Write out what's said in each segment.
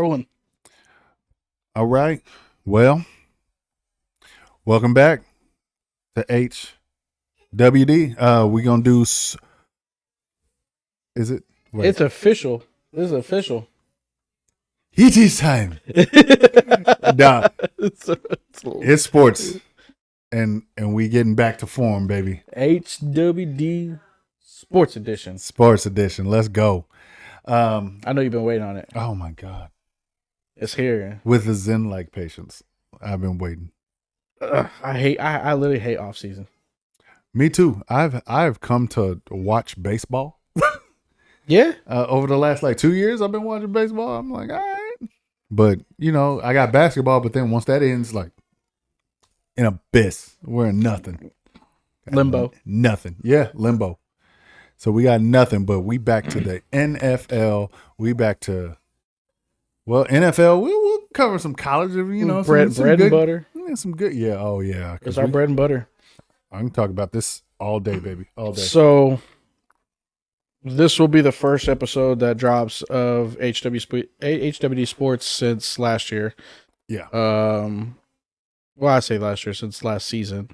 Rolling. All right. Well, welcome back to HWD. We're going to do, is it? Wait. It's official. This is official. It is time. Nah, it's sports. And we getting back to form, baby. HWD Sports Edition. Sports edition. Let's go. I know you've been waiting on it. Oh, my God. It's here. With a zen-like patience. I've been waiting. I literally hate off season. Me too. I've come to watch baseball. Yeah. Over the last 2 years, I've been watching baseball. I'm like, all right. But, I got basketball, but then once that ends, in abyss. We're in nothing. Limbo. Nothing. Yeah, limbo. So we got nothing, but we back to the NFL. We back to, NFL. We'll cover some college, bread some and good, butter. Yeah, some good. Yeah, oh yeah. It's our bread and butter. I can talk about this all day, baby, all day. So this will be the first episode that drops of HWD Sports since last year. Yeah. Well, I say last year, since last season.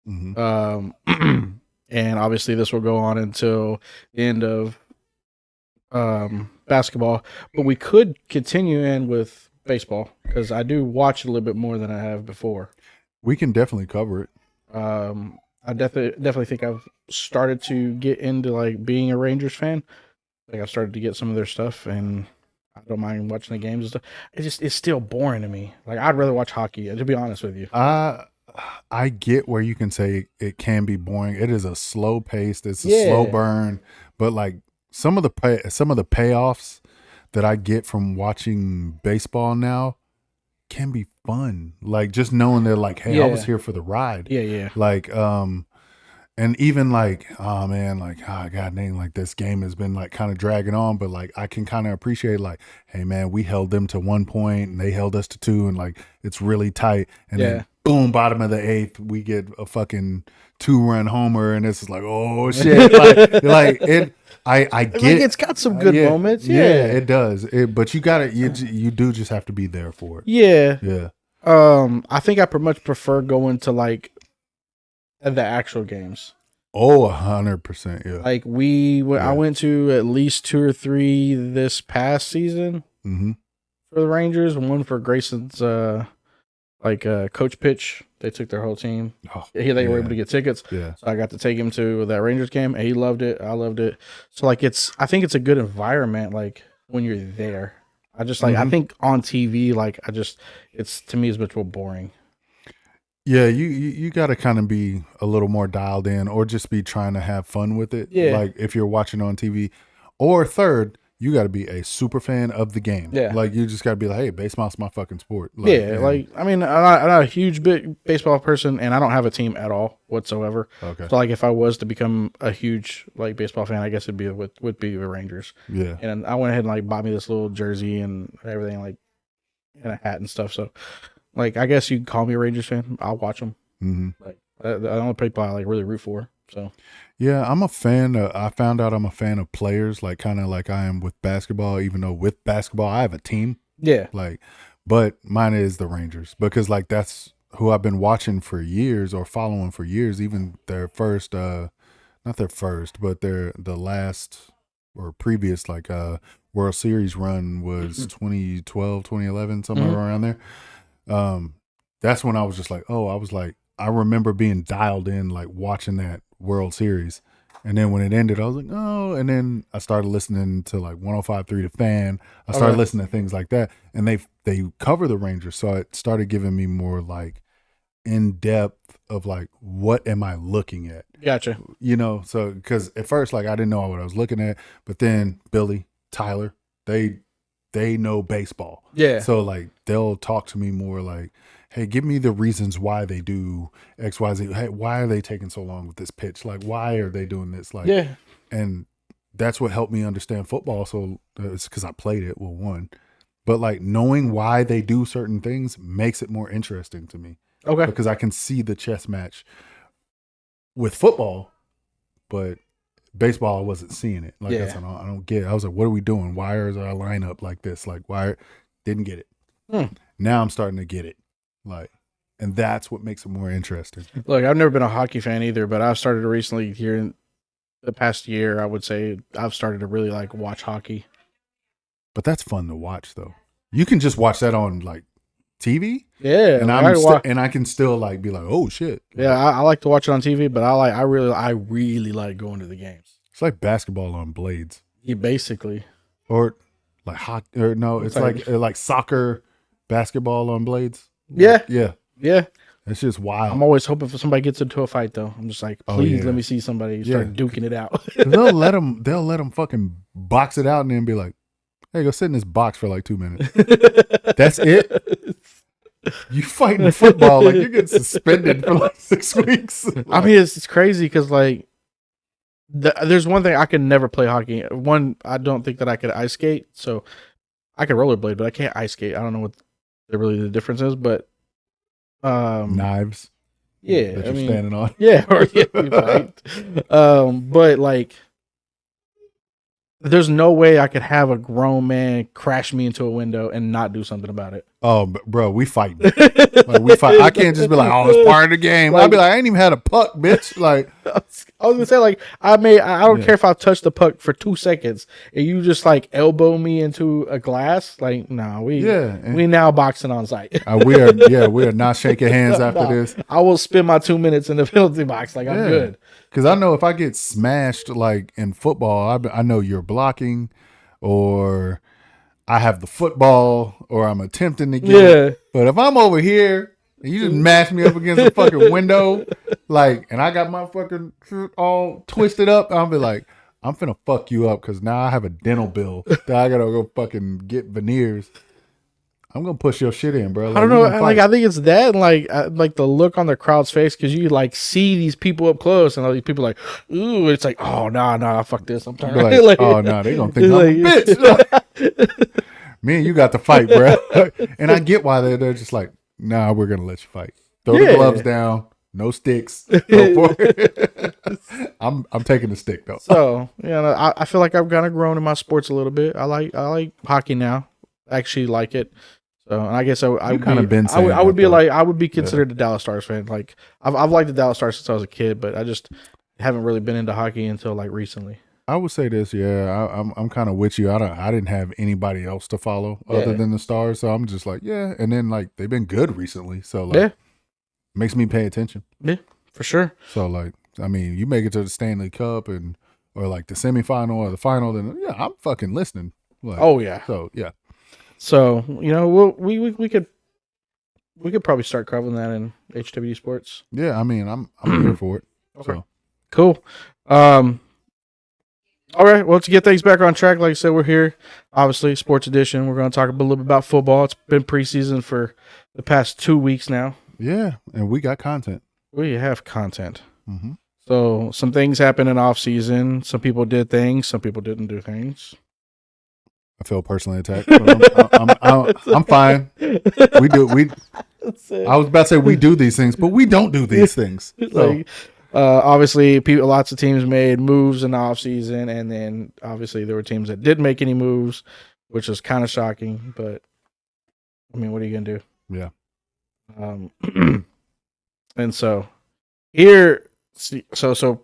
Mm-hmm. And obviously this will go on until the end of basketball. But we could continue in with baseball because I do watch a little bit more than I have before. We can definitely cover it. I definitely think I've started to get into being a Rangers fan. I've started to get some of their stuff, and I don't mind watching the games and stuff. It's still boring to me. I'd rather watch hockey, to be honest with you. I get where you can say it can be boring. It is a slow paced. It's a slow burn. But some of the payoffs that I get from watching baseball now can be fun. Just knowing they're hey, I was here for the ride. Yeah. And even oh man, oh god dang, this game has been kind of dragging on, but I can kind of appreciate hey man, we held them to 1 point and they held us to 2, and it's really tight. And then boom, bottom of the 8th, we get a fucking 2-run homer, and it's oh shit. It. I get it's got some good moments. Yeah, it does. But you gotta you do just have to be there for it. Yeah. I think I pretty much prefer going to the actual games. Oh, 100%. Yeah. I went to at least 2 or 3 this past season for the Rangers. One for Grayson's coach pitch. They took their whole team. They were able to get tickets. Yeah. So I got to take him to that Rangers game. And he loved it. I loved it. So I think it's a good environment. When you're there, I just I think on TV, it's to me is much more boring. Yeah, you got to kind of be a little more dialed in, or just be trying to have fun with it. Yeah. If you're watching on TV, or third, you got to be a super fan of the game. Yeah. You just got to be hey, baseball's my fucking sport. I'm not a huge big baseball person, and I don't have a team at all whatsoever. Okay. So if I was to become a huge baseball fan, I guess it'd be would be the Rangers. Yeah. And I went ahead and bought me this little jersey and everything, and a hat and stuff. So I guess you can call me a Rangers fan. I'll watch them. Mm-hmm. The only people I really root for. So yeah, I'm a fan. I found out I'm a fan of players, kind of like I am with basketball. Even though with basketball I have a team. Yeah. But mine is the Rangers because that's who I've been watching for years or following for years. Even their first, not their first, but the last or previous World Series run was 2012, 2011, somewhere around there. That's when I was just I remember being dialed in, watching that World Series. And then when it ended, I was oh, and then I started listening to 105.3 The Fan. I started listening to things like that, and they cover the Rangers. So it started giving me more in depth of what am I looking at? Gotcha. So because at first, I didn't know what I was looking at, but then Billy, Tyler, they know baseball. Yeah. So they'll talk to me more hey, give me the reasons why they do X, Y, Z. Hey, why are they taking so long with this pitch? Why are they doing this? Yeah. And that's what helped me understand football. So it's because I played it. Well, one, but knowing why they do certain things makes it more interesting to me. Okay. Because I can see the chess match with football, but baseball, I wasn't seeing it. That's, I don't get it. I was what are we doing? Why is our lineup like this? Why? Didn't get it. Hmm. Now I'm starting to get it. Like, and that's what makes it more interesting. Look, I've never been a hockey fan either, but I've started to recently here in the past year. I would say I've started to really like watch hockey. But that's fun to watch, though. You can just watch that on like TV, Yeah, and like, and I can still like be like, oh shit. yeah, I like to watch it on TV, but I really like going to the games. It's like basketball on blades, Yeah, basically. or like hot, or no, it's like soccer, basketball on blades. Yeah, Yeah, yeah. it's just wild. I'm always hoping for somebody gets into a fight though. I'm just like, please yeah. let me see somebody start duking it out. they'll let them fucking box it out and then be like, hey, go sit in this box for like 2 minutes. That's it. You fighting football like you're getting suspended for like 6 weeks. Like, I mean, it's crazy because like there's one thing I can never play hockey. One, I don't think that I could ice skate. So I can rollerblade, but I can't ice skate. I don't know what really the difference is, but knives. Yeah, that you're standing on. Yeah, or yeah, right. But like, there's no way I could have a grown man crash me into a window and not do something about it. Oh, bro, we fight. Like, we fight. I can't just be like, oh, it's part of the game. I'd be like, I ain't even had a puck, bitch. Like, I was gonna say, like, I don't care if I touch the puck for 2 seconds and you just like elbow me into a glass. Like, no, we now boxing on site. we are not shaking hands after this. I will spend my 2 minutes in the penalty box. Like, I'm good. Because I know if I get smashed like in football, I know you're blocking, or I have the football, or I'm attempting to get it. But if I'm over here and you just mash me up against a fucking window, like, and I got my fucking shirt all twisted up, I'll be like, I'm finna fuck you up because now I have a dental bill that I gotta go fucking get veneers. I'm gonna push your shit in, bro. Like, I don't know. Like, I think it's that, and like the look on the crowd's face, because you like see these people up close, and all these people are like, ooh, it's like, oh nah, fuck this, I'm turning. Like, oh no, they gonna think I'm a bitch. Me and you got to fight, bro. And I get why they're just like, nah, we're gonna let you fight. Throw the gloves down, no sticks. Go for it. I'm taking the stick though. So I feel like I've kind of grown in my sports a little bit. I like hockey now. I actually like it. So, and I guess I would be considered a Dallas Stars fan. Like, I've liked the Dallas Stars since I was a kid, but I just haven't really been into hockey until like recently. I would say this, I'm kind of with you. I didn't have anybody else to follow other than the Stars, so I'm just like, and then like they've been good recently, so like, makes me pay attention. Yeah, for sure. So like, I mean, you make it to the Stanley Cup or like the semifinal or the final, then I'm fucking listening. Like, oh yeah. So yeah. So we could probably start covering that in HWD Sports. Yeah, I mean, I'm here for it. Okay. So cool. All right, well, to get things back on track, like I said, we're here, obviously, Sports Edition. We're going to talk a little bit about football. It's been preseason for the past 2 weeks now. Yeah, and we got content. We have content. Mm-hmm. So some things happened in off season. Some people did things. Some people didn't do things. I feel personally attacked. But I'm fine. I was about to say we do these things, but we don't do these things. So. Like, obviously, lots of teams made moves in the offseason, and then obviously there were teams that didn't make any moves, which was kind of shocking. But I mean, what are you gonna do? Yeah. And so here, so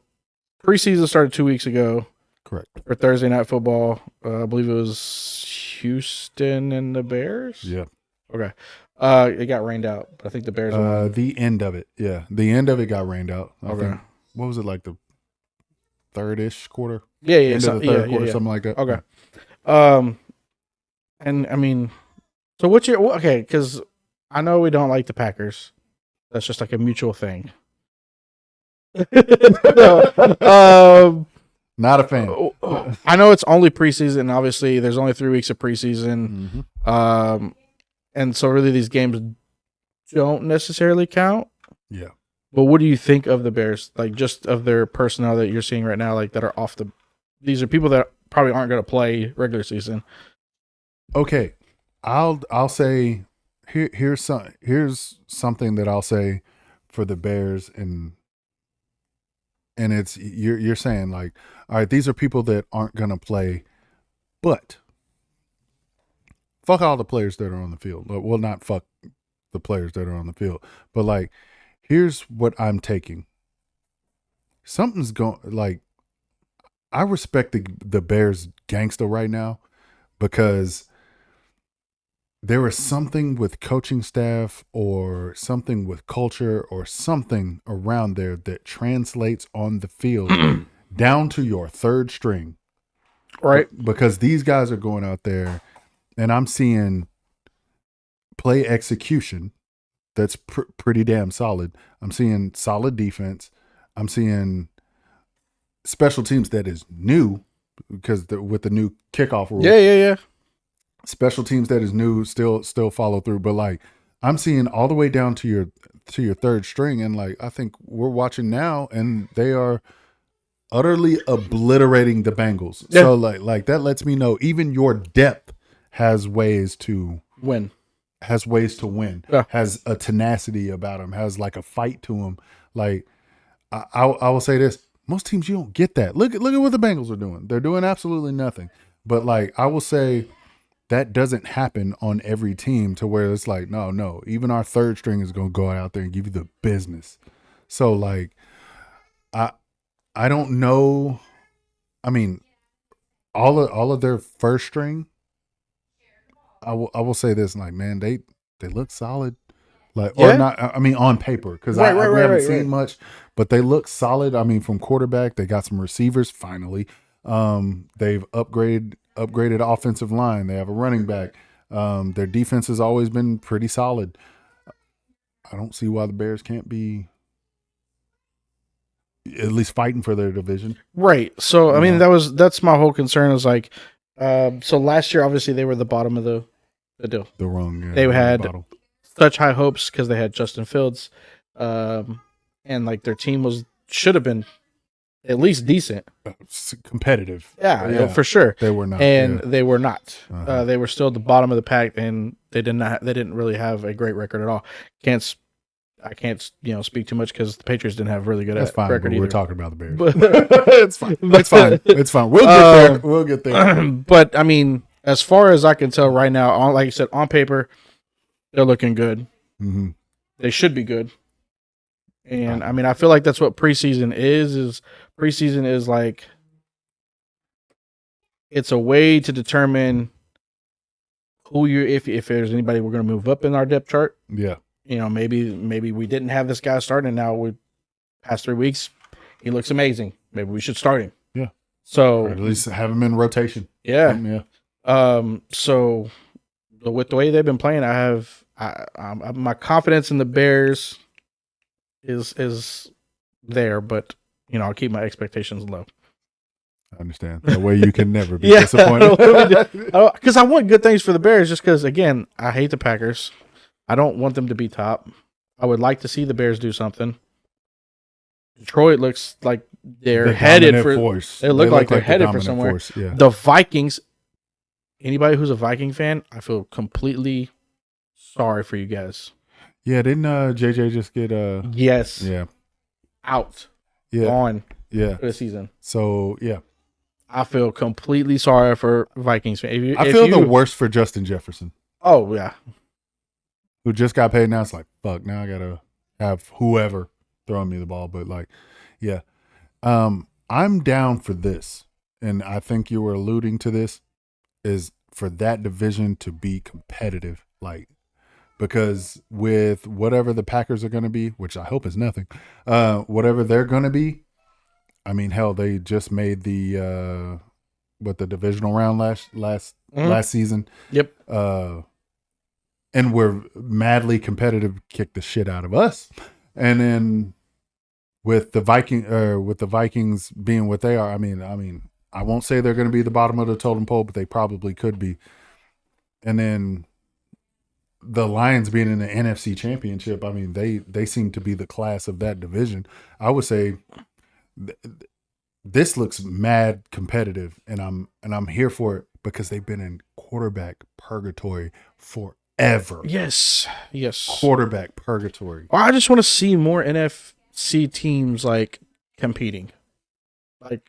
preseason started 2 weeks ago. Correct. For Thursday Night Football. I believe it was Houston and the Bears. Yeah. Okay. It got rained out, but I think the Bears won. The end of it. Yeah. The end of it got rained out. I think, what was it, like the third-ish quarter? Yeah. End of the third quarter, something like that. Okay. And I mean, so what's your, okay, because I know we don't like the Packers. That's just like a mutual thing. Not a fan. I know it's only preseason. Obviously, there's only 3 weeks of preseason. Mm-hmm. And so really these games don't necessarily count. Yeah. But what do you think of the Bears? Like, just of their personnel that you're seeing right now, like that are off the, these are people that probably aren't going to play regular season. Okay. I'll say here's something that I'll say for the Bears, and it's you're saying like, all right, these are people that aren't going to play, but fuck all the players that are on the field. Well, not fuck the players that are on the field, but like, here's what I'm taking. Something's going like, I respect the Bears gangster right now because there is something with coaching staff or something with culture or something around there that translates on the field down to your third string. Right. Because these guys are going out there and I'm seeing play execution that's pretty damn solid. I'm seeing solid defense. I'm seeing special teams that is new because with the new kickoff rule. Yeah. Special teams that is new still follow through, but like I'm seeing all the way down to your third string, and like I think we're watching now, and they are utterly obliterating the Bengals. Yeah. So like that lets me know even your depth has ways to win. Has a tenacity about him, has like a fight to him. Like I will say this: most teams you don't get that. Look at what the Bengals are doing. They're doing absolutely nothing. But like I will say, that doesn't happen on every team to where it's like, no, even our third string is going to go out there and give you the business. So like, I don't know. I mean, all of their first string, I will say this, like, man, they look solid. Like, or not, I mean, on paper, because we haven't seen much, but they look solid. I mean, from quarterback, they got some receivers finally. They've upgraded offensive line. They have a running back. Their defense has always been pretty solid. I don't see why the Bears can't be at least fighting for their division. Right. So, I mean, that's my whole concern is like, so last year, obviously, they were the bottom of the deal. The wrong. Yeah, they had such high hopes because they had Justin Fields, and like their team should have been at least decent, competitive. Yeah, for sure. They were not, and they were not. They were still at the bottom of the pack, and they didn't really have a great record at all. I can't speak too much because the Patriots didn't have really good record either. We're talking about the Bears. It's fine. It's fine. We'll get there. But I mean, as far as I can tell right now, like you said, on paper, they're looking good. Mm-hmm. They should be good. And I mean, I feel like that's what preseason is preseason is like, it's a way to determine who if there's anybody we're going to move up in our depth chart. Yeah. Maybe we didn't have this guy starting, and now we past 3 weeks, he looks amazing. Maybe we should start him. Yeah. So or at least have him in rotation. Yeah. Yeah. So with the way they've been playing, my confidence in the Bears is there, but I'll keep my expectations low. I understand. That way you can never be disappointed. Because I want good things for the Bears, just because, again, I hate the Packers. I don't want them to be top. I would like to see the Bears do something. Detroit looks like they're headed for force. They look like they're headed for somewhere. Force, yeah. The Vikings, anybody who's a Viking fan, I feel completely sorry for you guys. Yeah, didn't JJ just get yes. Yeah. Out. Yeah. On. Yeah. For the season. So yeah. I feel completely sorry for Vikings fans. I feel the worst for Justin Jefferson. Oh yeah. Who just got paid now? It's like, fuck, now I gotta have whoever throwing me the ball. But like, yeah. I'm down for this. And I think you were alluding to this, is for that division to be competitive. Like, because with whatever the Packers are gonna be, which I hope is nothing, whatever they're gonna be, I mean, hell, they just made the divisional round last season. Yep. And we're madly competitive, kick the shit out of us. And then with the Vikings being what they are, I mean, I won't say they're going to be the bottom of the totem pole, but they probably could be. And then the Lions being in the NFC Championship, I mean, they seem to be the class of that division. I would say this looks mad competitive, and I'm here for it because they've been in quarterback purgatory forever. Yes. Quarterback purgatory. I just want to see more NFC teams like competing, good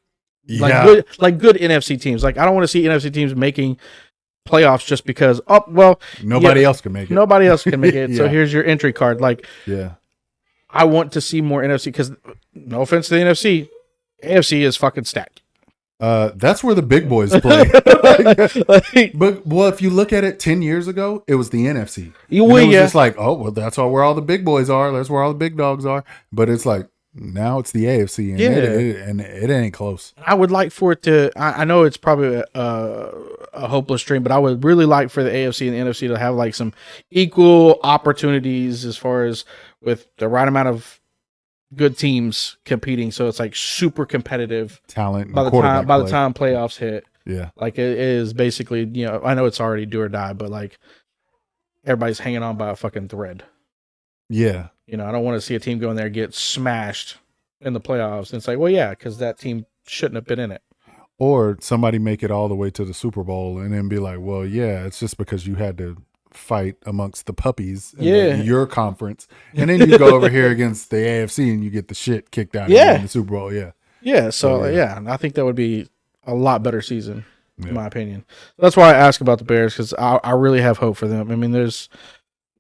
NFC teams. Like, I don't want to see NFC teams making playoffs just because Nobody else can make it. nobody else can make it. So Yeah. here's your entry card. Like Yeah. I want to see more NFC because no offense to the NFC, AFC is fucking stacked. That's where the big boys play. But if you look at it 10 years ago, it was the NFC. It was just like, oh, well, that's where all the big boys are. That's where all the big dogs are. But it's like, now it's the AFC, and it ain't close. I would like for it to. I know it's probably a hopeless dream, but I would really like for the AFC and the NFC to have like some equal opportunities as far as with the right amount of good teams competing. So it's like super competitive Talent by the time playoffs hit. Yeah, like it is basically. I know it's already do or die, but like everybody's hanging on by a fucking thread. Yeah. I don't want to see a team go in there and get smashed in the playoffs. And it's like, well, yeah, because that team shouldn't have been in it. Or somebody make it all the way to the Super Bowl and then be like, well, yeah, it's just because you had to fight amongst the puppies in your conference. And then you go over here against the AFC and you get the shit kicked out of you in the Super Bowl. Yeah. Yeah. So, I think that would be a lot better season, in my opinion. That's why I ask about the Bears, because I really have hope for them. I mean, there's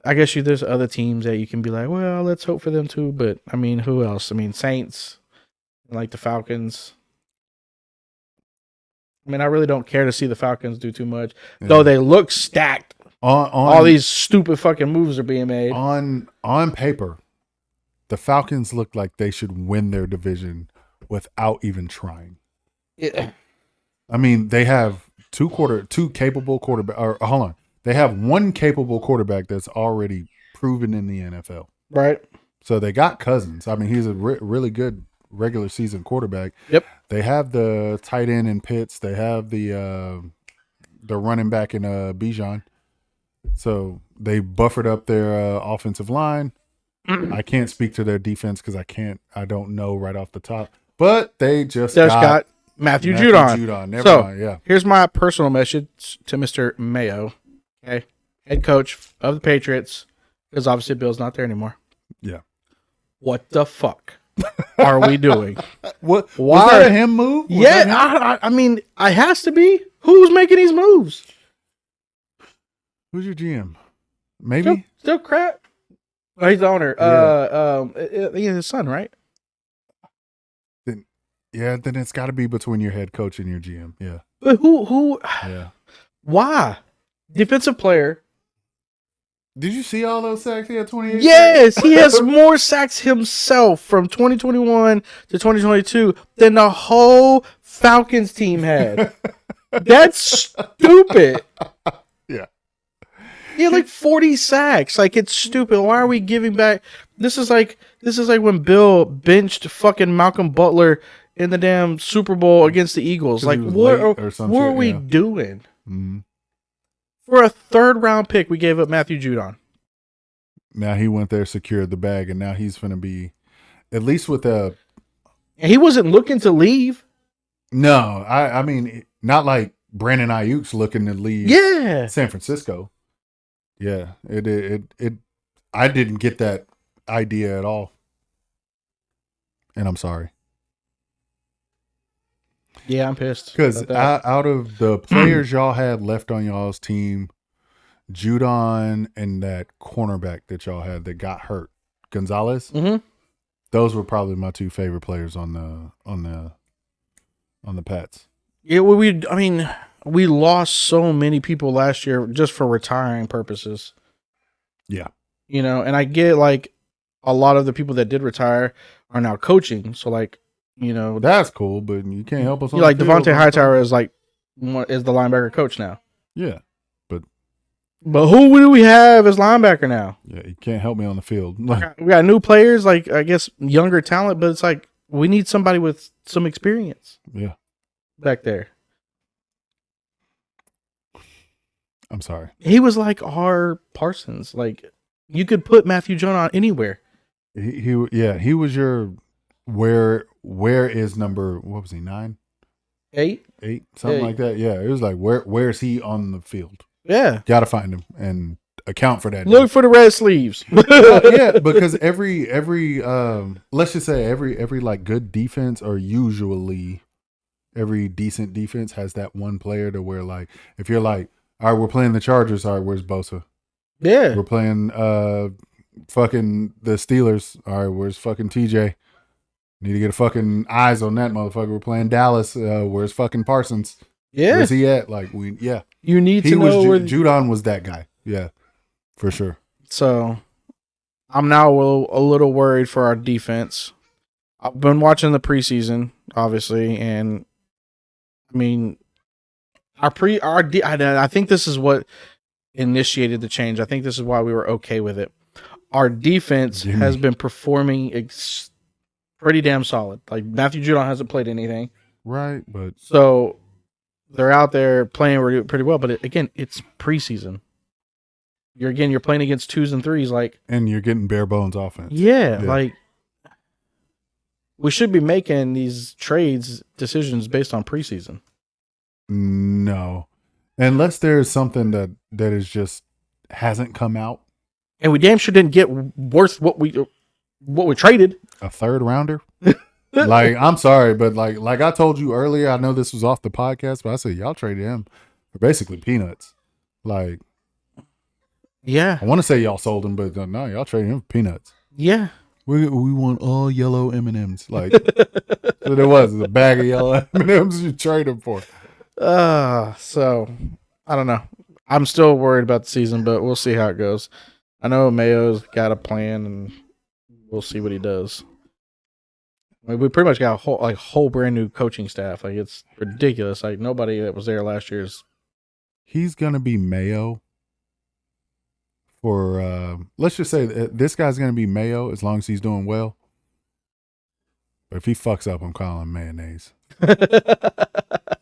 other teams that you can be like, well, let's hope for them too. But I mean, who else? I mean, Saints, like the Falcons. I mean, I really don't care to see the Falcons do too much, though they look stacked. All these stupid fucking moves are being made. On paper, the Falcons look like they should win their division without even trying. Yeah. I mean, they have two capable quarterback. Or hold on. They have one capable quarterback that's already proven in the NFL. Right. So they got Cousins. I mean, he's a really good regular season quarterback. Yep. They have the tight end in Pitts. They have the running back in Bijan. So they buffered up their offensive line. I can't speak to their defense because I don't know right off the top. But they just got Matthew Judon. Never mind. Here's my personal message to Mr. Mayo. Okay, head coach of the Patriots, because obviously Bill's not there anymore. Yeah. What the fuck are we doing? Why? Was that a him move? I mean, it has to be. Who's making these moves? Who's your GM? Maybe still crap. Oh, he's the owner. His son, right? Then it's got to be between your head coach and your GM. Yeah. But who? Yeah. Why? Defensive player. Did you see all those sacks he had? 28. Yes, he has more sacks himself from 2021 to 2022 than the whole Falcons team had. That's stupid. Yeah. He had like 40 sacks. Like, it's stupid. Why are we giving back? This is like when Bill benched fucking Malcolm Butler in the damn Super Bowl against the Eagles. Like, what are we doing? Mm-hmm. For a third round pick, we gave up Matthew Judon. Now he went there, secured the bag, and now he's going to be, at least with a. And he wasn't looking to leave. No, I mean, not like Brandon Ayuk's looking to leave. Yeah. San Francisco. Yeah, it. I didn't get that idea at all, and I'm sorry. Yeah, I'm pissed. Because out of the players y'all had left on y'all's team, Judon and that cornerback that y'all had that got hurt, Gonzalez. Mm-hmm. Those were probably my two favorite players on the Pats. Yeah, we lost so many people last year just for retiring purposes. Yeah, and I get like a lot of the people that did retire are now coaching. So like. That's cool, but you can't help us. Like Devontae Hightower is the linebacker coach now. Yeah, but who do we have as linebacker now? Yeah, you can't help me on the field. We got new players, like I guess younger talent, but it's like we need somebody with some experience. Yeah, back there. I'm sorry. He was like our Parsons. Like you could put Matthew Judon on anywhere. He was your. Where is number? What was he? 9, 8, something like that. Yeah, it was like where is he on the field? Yeah, gotta find him and account for that. Look for the red sleeves. Yeah, because every let's just say every like good defense or usually every decent defense has that one player to where like if you're like All right, we're playing the Chargers. All right, where's Bosa? Yeah. We're playing fucking the Steelers. All right, where's fucking TJ? Need to get a fucking eyes on that motherfucker. We're playing Dallas. Where's fucking Parsons? Yeah. Where's he at? Like You need he to was know where. Judon was that guy. Yeah, for sure. So I'm now a little worried for our defense. I've been watching the preseason, obviously, and I mean, I think this is what initiated the change. I think this is why we were okay with it. Our defense has been performing pretty damn solid. Like Matthew Judon hasn't played anything, right? But so they're out there playing pretty well. But again, it's preseason. You're playing against 2s and 3s, like, and you're getting bare bones offense. Yeah, like we should be making these trades decisions based on preseason. No, unless there's something that is just hasn't come out, and we damn sure didn't get worth what we traded. A third rounder. Like, I'm sorry, but like I told you earlier, I know this was off the podcast, but I said y'all traded him for basically peanuts. Like, yeah, I want to say y'all sold him, but no, y'all traded him for peanuts. Yeah, we want all yellow M&Ms. Like, what it was a bag of yellow M&Ms you trade him for. So I don't know. I'm still worried about the season, but we'll see how it goes. I know Mayo's got a plan, and we'll see what he does. I mean, we pretty much got a whole brand new coaching staff. Like, it's ridiculous. Like, nobody that was there last year is. He's gonna be Mayo for let's just say this guy's gonna be Mayo as long as he's doing well. But if he fucks up, I'm calling him mayonnaise.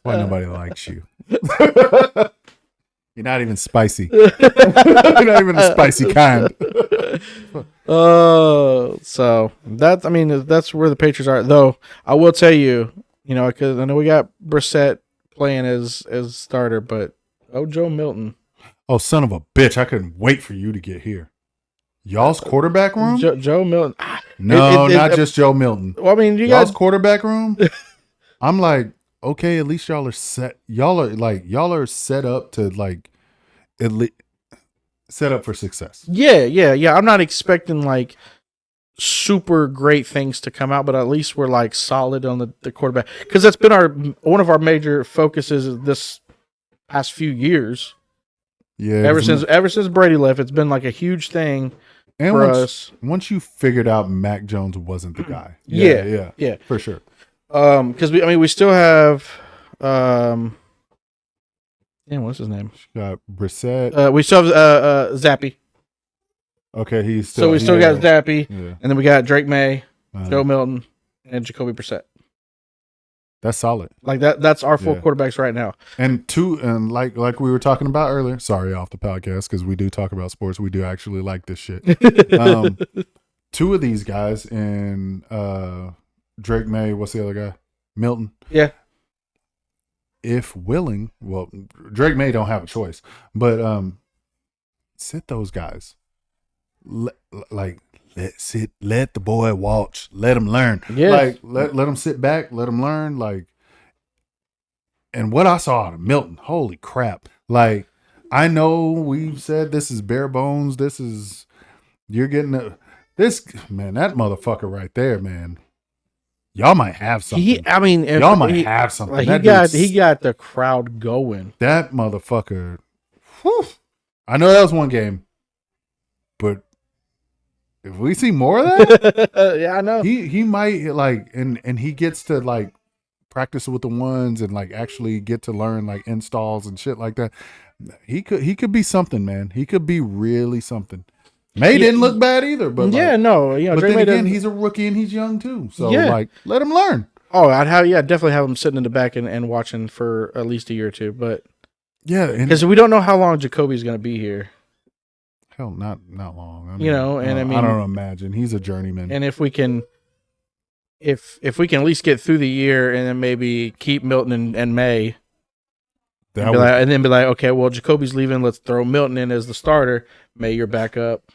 Why nobody likes you? You're not even spicy. You're not even a spicy kind. So that's where the Patriots are. Though I will tell you, because I know we got Brissett playing as starter, but Joe Milton. Oh, son of a bitch! I couldn't wait for you to get here. Y'all's quarterback room? Joe Milton. No, not just Joe Milton. Well, I mean, y'all's quarterback room. I'm like, okay, at least y'all are set. Y'all are set up to like, at least set up for success. Yeah. I'm not expecting like super great things to come out, but at least we're like solid on the quarterback, because that's been one of our major focuses this past few years. Yeah, ever since Brady left, it's been like a huge thing for us. Once you figured out Mac Jones wasn't the guy. Yeah, for sure. Because we still have what's his name? Got Brissett. We still have Zappy. Okay, we still got Zappy, and then we got Drake May, Joe Milton, and Jacoby Brissett. That's solid. Like that's our four quarterbacks right now. And like we were talking about earlier. Sorry, off the podcast, because we do talk about sports. We do actually like this shit. Two of these guys and Drake May. What's the other guy? Milton. Yeah. If willing, well, Drake May don't have a choice, but sit those guys. Let the boy watch. Let him learn. Yeah. Like let him sit back. Let him learn. Like, and what I saw out of Milton, holy crap! Like, I know we've said this is bare bones. You're getting this man. That motherfucker right there, man. Y'all might have something. Y'all might have something. Like he got the crowd going. That motherfucker. Whew, I know that was one game, but if we see more of that, yeah, I know. He might like, and he gets to like practice with the ones and like actually get to learn like installs and shit like that. He could be something, man. He could be really something. May didn't look bad either, but but then again, he's a rookie and he's young too. So like, let him learn. Oh, definitely have him sitting in the back and watching for at least a year or two. But because we don't know how long Jacoby's going to be here. Hell, not long. I don't imagine he's a journeyman. And if we can, if we can at least get through the year and then maybe keep Milton and May, and then be like, okay, well, Jacoby's leaving. Let's throw Milton in as the starter. May, you're back up.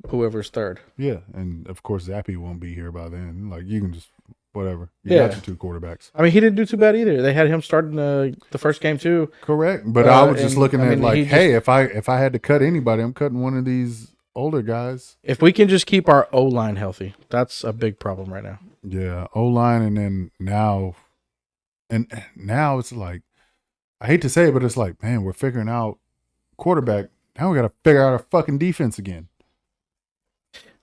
Whoever's third. Yeah, and of course Zappy won't be here by then. Like, you can just whatever. You got Yeah. your two quarterbacks. I mean, he didn't do too bad either. They had him starting the first game too. Correct. But I was just and, looking I at mean, like, he hey, if I had to cut anybody, I'm cutting one of these older guys. If we can just keep our O-line healthy, that's a big problem right now. Yeah, O-line, and then now it's like, I hate to say it, but it's like, man, we're figuring out quarterback. Now we got to figure out our fucking defense again.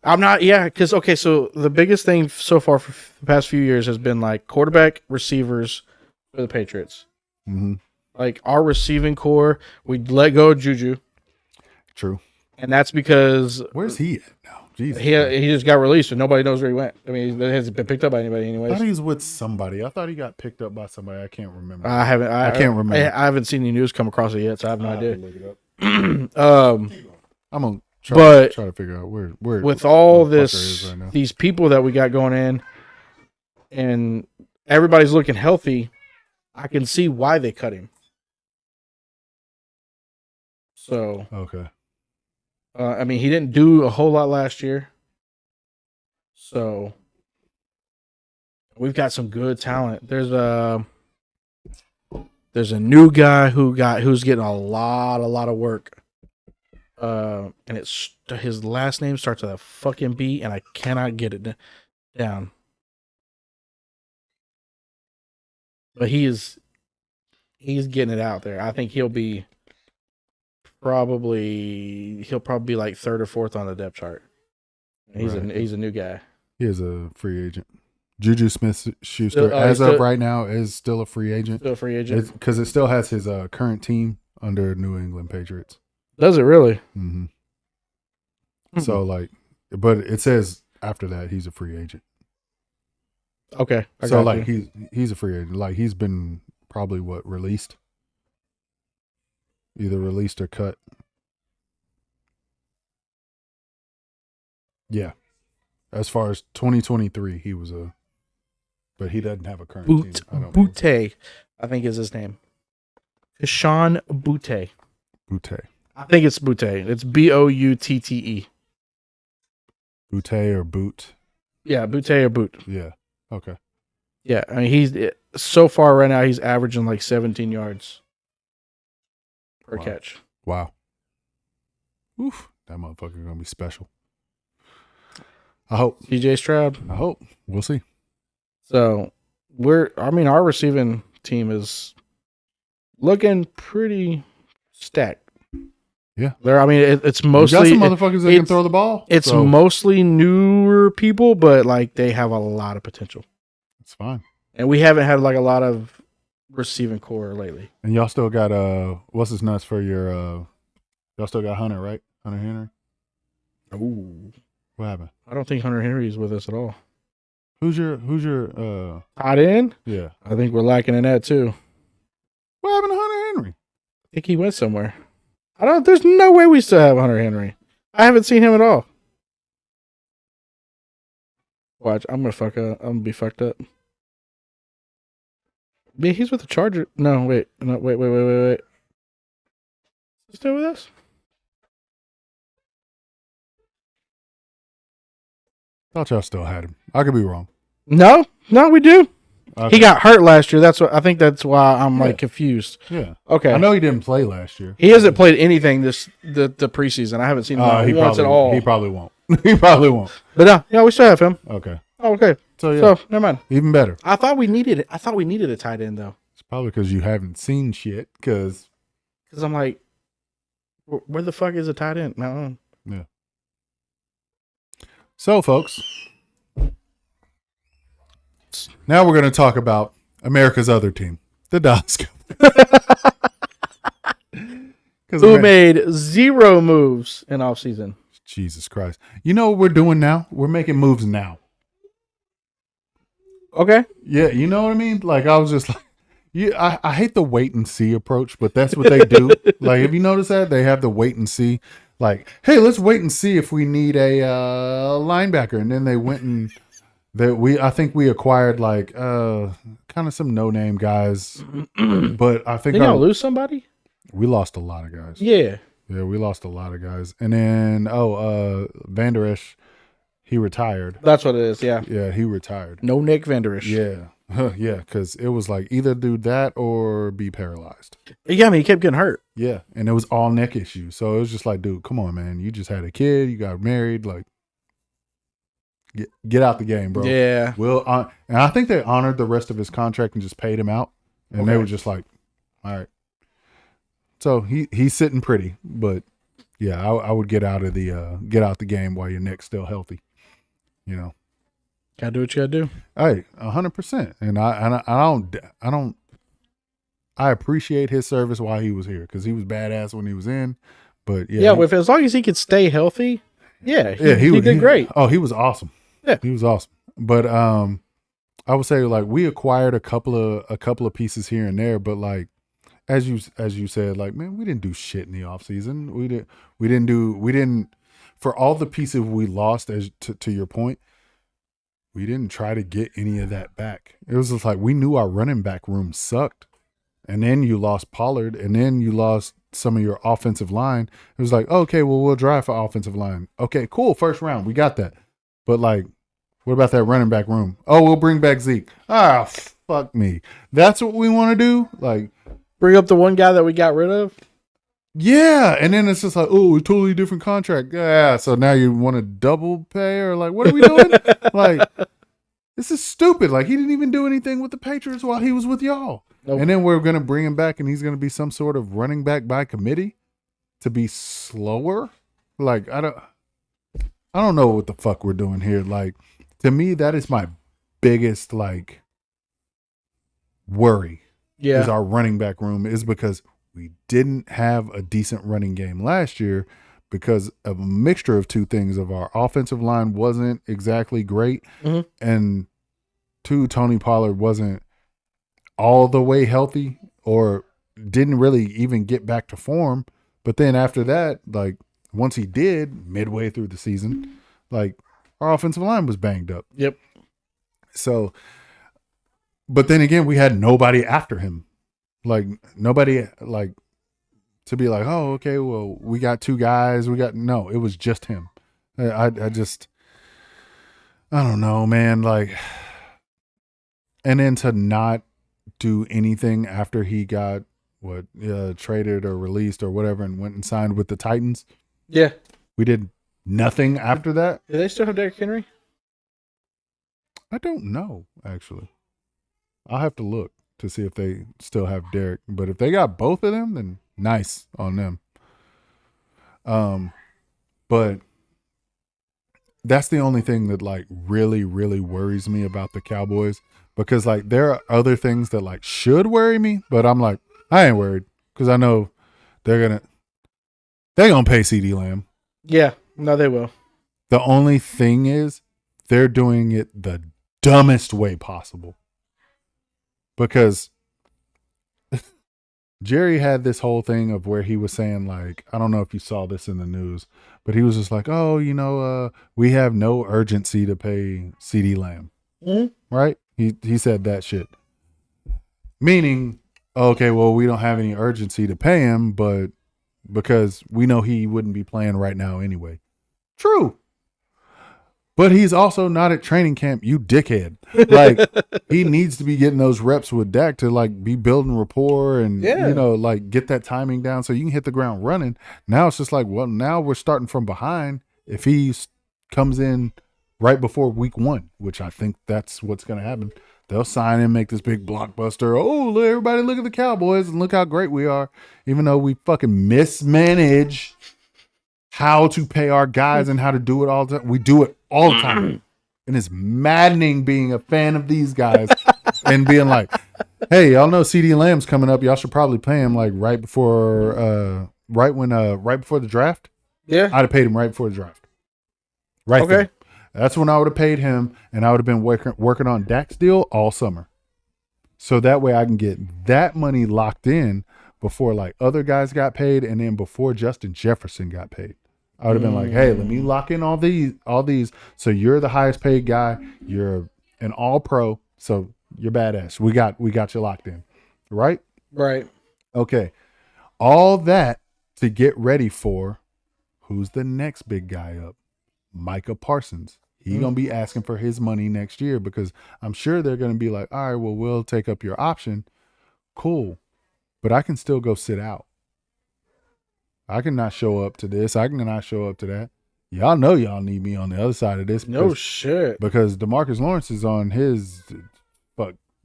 I'm not, yeah, because, okay, so the biggest thing so far for the past few years has been like quarterback, receivers for the Patriots. Mm-hmm. Like our receiving core, we let go of Juju. True. And that's because where's he at now? Jesus, he just got released and nobody knows where he went. I mean, he hasn't been picked up by anybody I anyways. thought he was with somebody. I thought he got picked up by somebody. I can't remember. I can't remember. I haven't seen any news come across it yet, so I have no idea. Look it up. I'm gonna try to figure out where with all where the this, fucker is right now. these people that we got going in, and everybody's looking healthy, I can see why they cut him. So Okay. I mean, he didn't do a whole lot last year, so we've got some good talent. There's a new guy who's getting a lot of work. And it's his last name starts with a fucking B, and I cannot get it down. But he's getting it out there. I think he'll probably be like third or fourth on the depth chart. He's a new guy. He is a free agent. Juju Smith-Schuster, of right now, is still a free agent. Still a free agent because it still has his current team under New England Patriots. Does it really? Mm-hmm. So like, but it says after that he's a free agent. Okay. So like he's a free agent. Like he's been probably released, either released or cut. Yeah, as far as 2023, he was but he doesn't have a current team. Butte, I think is his name. Sean Butte. Butte. I think it's Butte. It's Boutte. Butte or Boot? Yeah, Butte or Boot. Yeah. Okay. Yeah, I mean he's so far right now he's averaging like 17 yards per catch. Wow. Oof, that motherfucker gonna be special. I hope. CJ Stroud. I hope. We'll see. So our receiving team is looking pretty stacked. Yeah. It's mostly you got some motherfuckers that can throw the ball. It's mostly newer people, but like they have a lot of potential. It's fine. And we haven't had like a lot of receiving core lately. And y'all still got what's his nuts for your y'all still got Hunter, right? Hunter Henry? Ooh. What happened? I don't think Hunter Henry is with us at all. Who's your tight end? Yeah. I think we're lacking in that too. What happened to Hunter Henry? I think he went somewhere. There's no way we still have Hunter Henry. I haven't seen him at all. Watch, I'm gonna be fucked up. Yeah, he's with the Charger. No, wait. He's still with us? Thought y'all still had him. I could be wrong. No, we do. Okay. He got hurt last year. I think that's why I'm like confused. Yeah. Okay. I know he didn't play last year. He hasn't played anything the preseason. I haven't seen him once at all. He probably won't. He probably won't. But no, we still have him. Okay. Oh, okay. So never mind. Even better. I thought we needed a tight end though. It's probably because you haven't seen shit. Because I'm like, where the fuck is a tight end? No. Yeah. So, folks, now we're going to talk about America's other team, the Dallas Who made 0 moves in offseason. Jesus Christ. You know what we're doing now? We're making moves now. Okay. Yeah, you know what I mean? Like, I was just like, I hate the wait and see approach, but that's what they do. Like, have you noticed that? They have the wait and see. Like, hey, let's wait and see if we need a linebacker. And then they went and I think we acquired like kind of some no-name guys. But I think did y'all lose somebody? We lost a lot of guys. Yeah. Yeah, we lost a lot of guys. And then Van Der Esch, He retired. That's what it is. Yeah. Yeah, he retired. No Nick Vanderish. Yeah. Yeah, because it was like either do that or be paralyzed. Yeah, I mean, he kept getting hurt. Yeah, and it was all neck issues. So it was just like, dude, come on, man. You just had a kid. You got married. Like, get out the game, bro. Yeah. And I think they honored the rest of his contract and just paid him out. And they were just like, all right. So he's sitting pretty, but yeah, I would get out the game while your neck's still healthy. You know, Gotta do what you gotta do. hey, 100%. And I appreciate his service while he was here because he was badass when he was in. But Yeah, as long as he could stay healthy, he did great. He was awesome. Yeah, he was awesome. But I would say like we acquired a couple of pieces here and there, but like as you said, like, man, we didn't do shit in the offseason. We didn't for all the pieces we lost, as to your point, we didn't try to get any of that back. It was just like we knew our running back room sucked. And then you lost Pollard, and then you lost some of your offensive line. It was like, okay, well, we'll drive for offensive line. Okay, cool, first round, we got that. But like, what about that running back room? Oh, we'll bring back Zeke. Ah, fuck me. That's what we want to do? Like, bring up the one guy that we got rid of? Yeah, and then it's just like, oh, a totally different contract. Yeah, so now you want to double pay, or like, what are we doing? Like, this is stupid. Like, he didn't even do anything with the Patriots while he was with y'all. Nope. And then we're going to bring him back, and he's going to be some sort of running back by committee to be slower. Like, I don't know what the fuck we're doing here. Like, to me, that is my biggest, like, worry. Yeah. Is our running back room is because we didn't have a decent running game last year because of a mixture of two things. Of our offensive line wasn't exactly great, and two, Tony Pollard wasn't all the way healthy or didn't really even get back to form. But then after that, like once he did midway through the season, like our offensive line was banged up. Yep. So, but then again, we had nobody after him. Like nobody like to be like, oh, okay, well, we got two guys. No, it was just him. I don't know, man. Like, and then to not do anything after he got traded or released or whatever and went and signed with the Titans. Yeah. We did nothing after that. Do they still have Derrick Henry? I don't know, actually. I'll have to look to see if they still have Derrick. But if they got both of them, then nice on them. But that's the only thing that like really, really worries me about the Cowboys. Because like there are other things that like should worry me, but I'm like, I ain't worried because I know they're gonna pay CD Lamb. Yeah, no, they will. The only thing is they're doing it the dumbest way possible. Because Jerry had this whole thing of where he was saying like, I don't know if you saw this in the news, but he was just like, oh, we have no urgency to pay CD Lamb. Mm-hmm. Right? He said that shit. Meaning, okay, well, we don't have any urgency to pay him, but because we know he wouldn't be playing right now anyway. True. But he's also not at training camp, you dickhead. Like, he needs to be getting those reps with Dak to, like, be building rapport and, like, get that timing down so you can hit the ground running. Now it's just like, well, now we're starting from behind if he comes in right before week 1, which I think that's what's going to happen. They'll sign him, make this big blockbuster. Oh, look, everybody look at the Cowboys and look how great we are. Even though we fucking mismanage how to pay our guys and how to do it all the time. We do it all the time. And it's maddening being a fan of these guys and being like, hey, y'all know CD Lamb's coming up. Y'all should probably pay him like right before the draft. Yeah. I'd have paid him right before the draft. Right okay. There. That's when I would have paid him, and I would have been working on Dak's deal all summer. So that way I can get that money locked in before like other guys got paid, and then before Justin Jefferson got paid. I would have been like, hey, let me lock in all these. So you're the highest paid guy. You're an all pro. So you're badass. We got you locked in. Right? Right. Okay. All that to get ready for who's the next big guy up? Micah Parsons. He's going to be asking for his money next year because I'm sure they're going to be like, all right, well, we'll take up your option. Cool. But I can still go sit out. I can not show up to this. I can not show up to that. Y'all know y'all need me on the other side of this. No shit. Because DeMarcus Lawrence is on his,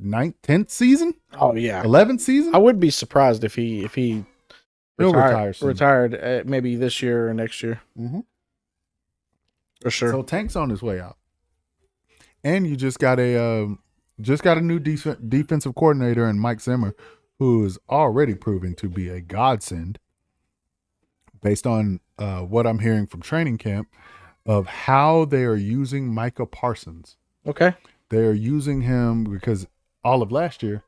9th, 10th season? Oh, yeah. 11th season? I would be surprised if he retire soon. retired maybe this year or next year. Mm-hmm. For sure. So Tank's on his way out. And you just got a new defensive coordinator in Mike Zimmer, who is already proving to be a godsend based on what I'm hearing from training camp of how they are using Micah Parsons. Okay. They are using him because all of last year,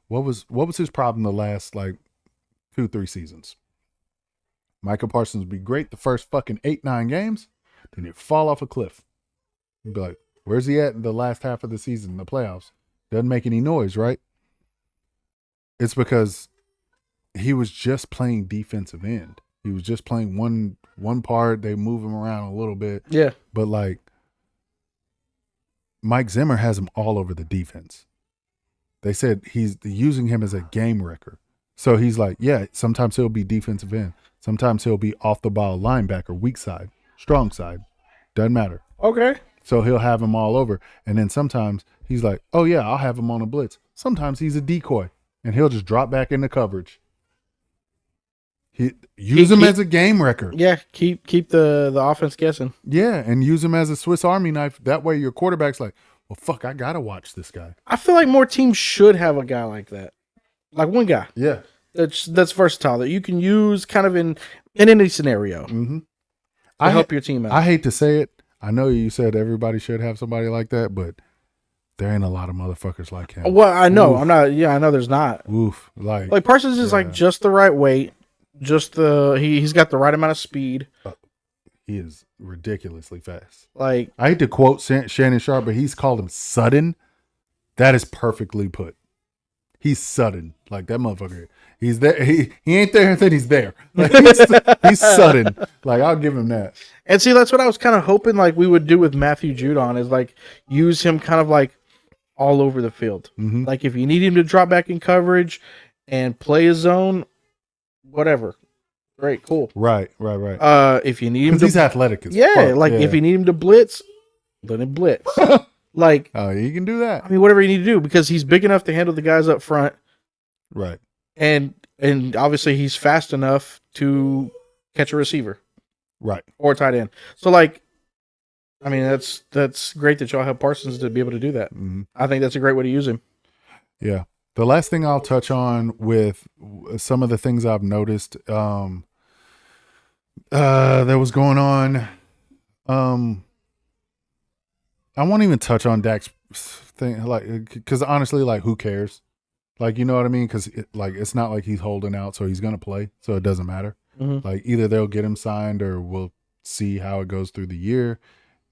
what was his problem the last 2-3 seasons? Micah Parsons would be great the first fucking 8-9 games, then he'd fall off a cliff. You'd be like, where's he at in the last half of the season, the playoffs? Doesn't make any noise, right? It's because he was just playing defensive end. He was just playing one part. They move him around a little bit. Yeah. But Mike Zimmer has him all over the defense. They said he's using him as a game wrecker. So he's like, yeah, sometimes he'll be defensive end. Sometimes he'll be off the ball linebacker, weak side, strong side. Doesn't matter. Okay. So he'll have him all over. And then sometimes he's like, oh, yeah, I'll have him on a blitz. Sometimes he's a decoy, and he'll just drop back into coverage. Use him as a game wrecker. Yeah, keep the offense guessing. Yeah, and use him as a Swiss Army knife. That way your quarterback's like, well, fuck, I got to watch this guy. I feel like more teams should have a guy like that. Like one guy. Yeah. That's versatile, that you can use kind of in any scenario. Mm-hmm. To help your team out. I hate to say it. I know you said everybody should have somebody like that, but there ain't a lot of motherfuckers like him. Well, I know. Oof. I'm not. Yeah, I know there's not. Oof. Like Parsons is just the right weight. He's got the right amount of speed. He is ridiculously fast. Like, I hate to quote Shannon Sharp, but he's called him sudden. That is perfectly put. He's sudden. Like that motherfucker. He's there. He ain't there until he's there. Like, he's sudden. Like I'll give him that. And see, that's what I was kind of hoping like we would do with Matthew Judon is like use him kind of like all over the field. Mm-hmm. Like if you need him to drop back in coverage and play his zone, whatever. Great, cool. Right. If you need him to, he's athletic as fuck. If you need him to blitz, let him blitz. Like, oh, you can do that. I mean, whatever you need to do because he's big enough to handle the guys up front. Right. And obviously he's fast enough to catch a receiver. Right. Or a tight end. So like, I mean, that's great that y'all have Parsons to be able to do that. Mm-hmm. I think that's a great way to use him. Yeah. The last thing I'll touch on with some of the things I've noticed, that was going on. I won't even touch on Dak's thing, because honestly, who cares? You know what I mean? Because it's not like he's holding out, so he's gonna play, so it doesn't matter. Mm-hmm. Either they'll get him signed, or we'll see how it goes through the year.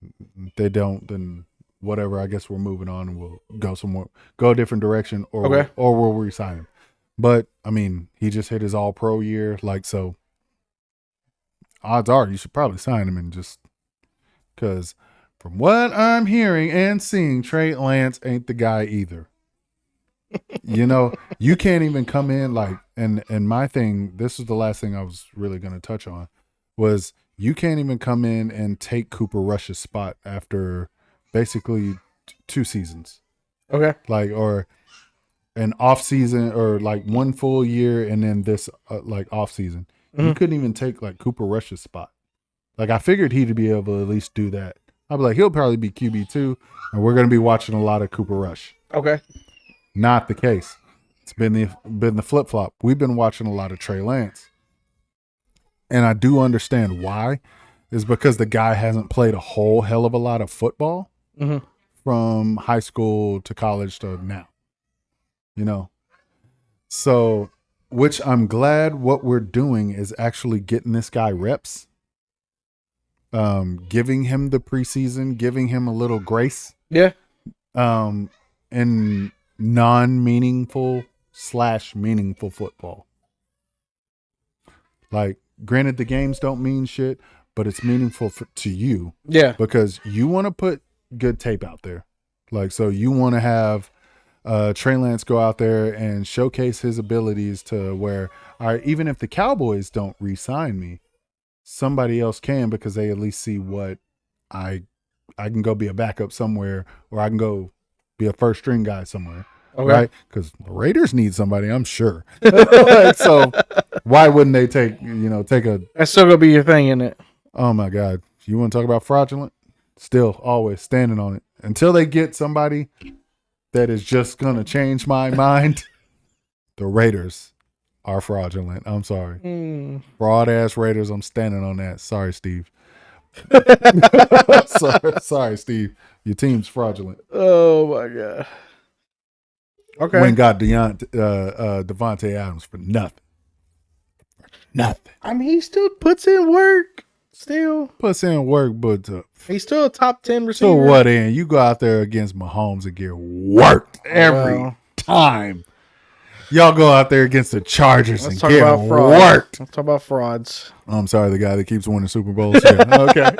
If they don't, then whatever. I guess we're moving on, and we'll go a different direction, or we'll re-sign him. But I mean, he just hit his All-Pro year, so. Odds are you should probably sign him, and just because. From what I'm hearing and seeing, Trey Lance ain't the guy either. You can't even come in and my thing, this is the last thing I was really going to touch on, was you can't even come in and take Cooper Rush's spot after basically 2 seasons. Okay. Or an off season, or one full year and then this off season. Mm-hmm. You couldn't even take Cooper Rush's spot. I figured he'd be able to at least do that. I'll be like, he'll probably be QB2, and we're going to be watching a lot of Cooper Rush. Okay. Not the case. It's been the flip-flop. We've been watching a lot of Trey Lance. And I do understand why. Is because the guy hasn't played a whole hell of a lot of football from high school to college to now. So, which I'm glad what we're doing is actually getting this guy reps. Giving him the preseason, giving him a little grace. Yeah. In non-meaningful / meaningful football. Granted, the games don't mean shit, but it's meaningful to you. Yeah. Because you want to put good tape out there. Like, so you want to have Trey Lance go out there and showcase his abilities to where, all right, even if the Cowboys don't re-sign me, somebody else can, because they at least see what I can go be a backup somewhere, or I can go be a first string guy somewhere. Okay. Right? Because the Raiders need somebody, I'm sure. Like, so why wouldn't they take a... That's still going to be your thing, isn't it? Oh, my God. You want to talk about fraudulent? Still always standing on it. Until they get somebody that is just going to change my mind, the Raiders are fraudulent. I'm sorry. Fraud-ass Raiders, I'm standing on that. Sorry, Steve. sorry, Steve. Your team's fraudulent. Oh, my God. Okay. Went and got Devontae Adams for nothing. Nothing. I mean, he still puts in work. Still. Puts in work, but... he's still a top 10 receiver. So what, in? You go out there against Mahomes and get worked every time. Y'all go out there against the Chargers and get worked. Let's talk about frauds. I'm sorry, the guy that keeps winning Super Bowls. Yeah. Okay.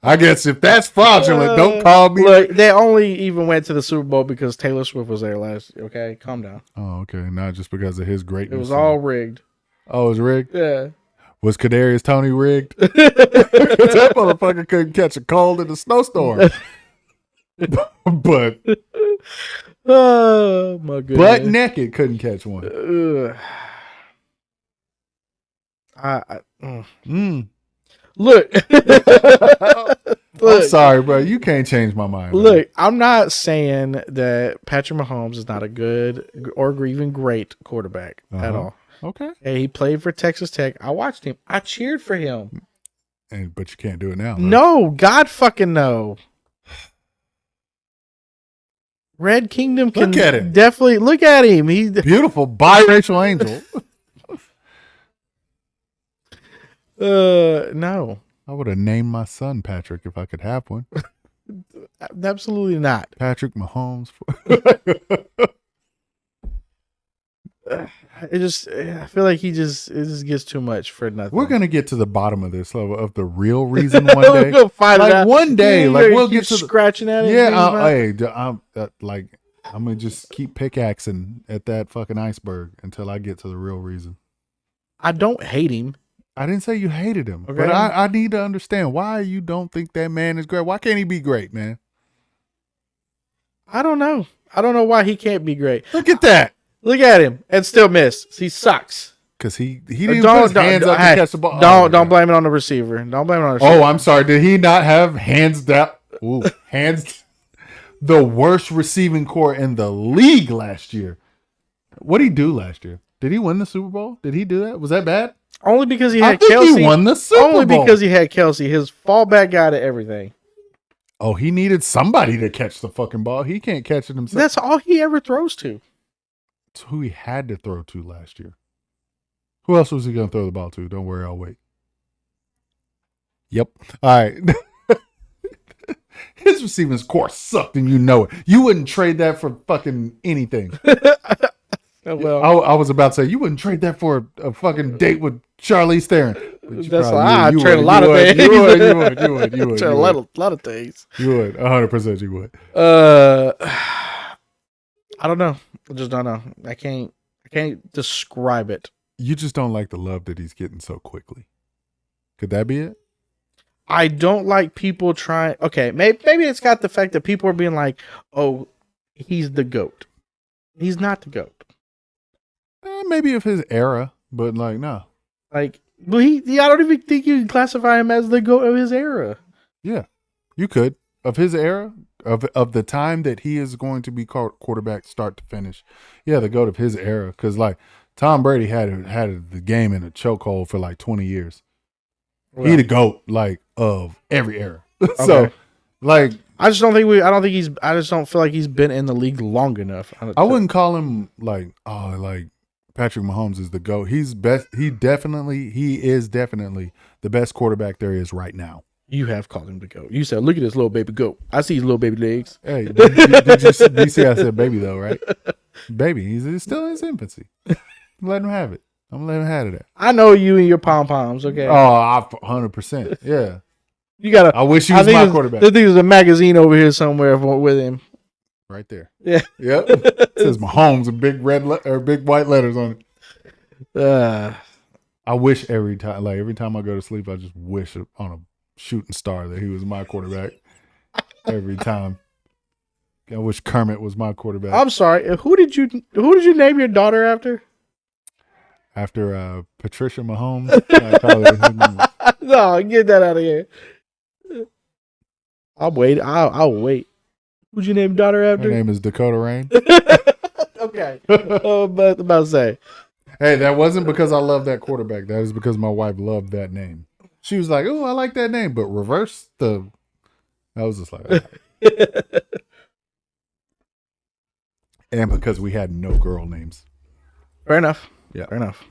I guess if that's fraudulent, don't call me. Look, they only even went to the Super Bowl because Taylor Swift was there last. Okay, calm down. Oh, okay. Not just because of his greatness. It was all rigged. Oh, it was rigged? Yeah. Was Kadarius Toney rigged? That motherfucker couldn't catch a cold in a snowstorm. But oh my goodness, butt naked couldn't catch one. Look. I'm sorry, bro. You can't change my mind. Look, man. I'm not saying that Patrick Mahomes is not a good or even great quarterback at all. Okay. Hey, he played for Texas Tech. I watched him. I cheered for him. But you can't do it now. Right? No, God fucking no. Red Kingdom can look at him. Definitely look at him. He's beautiful biracial angel. No. I would have named my son Patrick if I could have one. Absolutely not. Patrick Mahomes. I feel like it just gets too much for nothing. We're gonna get to the bottom of this of the real reason one day. We'll find like it out. One day, like we'll get to scratching at it. Yeah, I'm gonna just keep pickaxing at that fucking iceberg until I get to the real reason. I don't hate him. I didn't say you hated him, okay. But I need to understand why you don't think that man is great. Why can't he be great, man? I don't know. I don't know why he can't be great. Look at that. Look at him and still miss. He sucks. Because he didn't put his hands up to catch the ball. Don't blame it on the receiver. Don't blame it on the receiver. Oh, I'm sorry. Did he not have hands down? Ooh, hands. The worst receiving core in the league last year. What did he do last year? Did he win the Super Bowl? Did he do that? Was that bad? Only because he had I think Kelsey. He won the Super Bowl. Only because he had Kelsey, his fallback guy to everything. Oh, he needed somebody to catch the fucking ball. He can't catch it himself. That's all he ever throws to. It's who he had to throw to last year. Who else was he going to throw the ball to? Don't worry, I'll wait. Yep. All right. His receiving core sucked, and you know it. You wouldn't trade that for fucking anything. Well, I was about to say you wouldn't trade that for a fucking date with Charlize Theron. That's why I trade a lot of things. You would. Trade a lot of things. You would. 100% you would. I don't know. I just don't know. I can't describe it. You just don't like the love that he's getting so quickly. Could that be it? I don't like people trying. Okay, maybe it's got the fact that people are being like, "Oh, he's the GOAT." He's not the GOAT. Maybe of his era, but like, no. Like, well, I don't even think you can classify him as the GOAT of his era. Yeah, you could. Of his era, of the time that he is going to be quarterback start to finish. Yeah, the GOAT of his era. Because like Tom Brady had the game in a chokehold for like 20 years. Well, he the GOAT like of every era. So like I just don't feel like he's been in the league long enough. I wouldn't call him like Patrick Mahomes is the GOAT. He's best. He is definitely the best quarterback there is right now. You have called him the GOAT. You said, "Look at this little baby GOAT. I see his little baby legs." Hey, did you see I said baby though, right? Baby, he's still in his infancy. Let him have it. I'm gonna let him have it. I know you and your pom poms. Okay. Oh, 100%. Yeah. You gotta. I wish he I was think my there's- quarterback. I think there's a magazine over here somewhere with him. Right there. Yeah. Yep. It says Mahomes with big big white letters on it. I wish every time I go to sleep, I just wish on a shooting star that he was my quarterback. Every time. I wish Kermit was my quarterback. I'm sorry. Who did you name your daughter after? After Patricia Mahomes, I call her. No, get that out of here. I'll wait. I'll wait. Who'd you name your daughter after? Her name is Dakota Rain. Okay. About to say. Hey, that wasn't because I love that quarterback. That is because my wife loved that name. She was like, "Oh, I like that name," but reverse the. I was just like, and because we had no girl names, Fair enough. Yeah. Fair enough.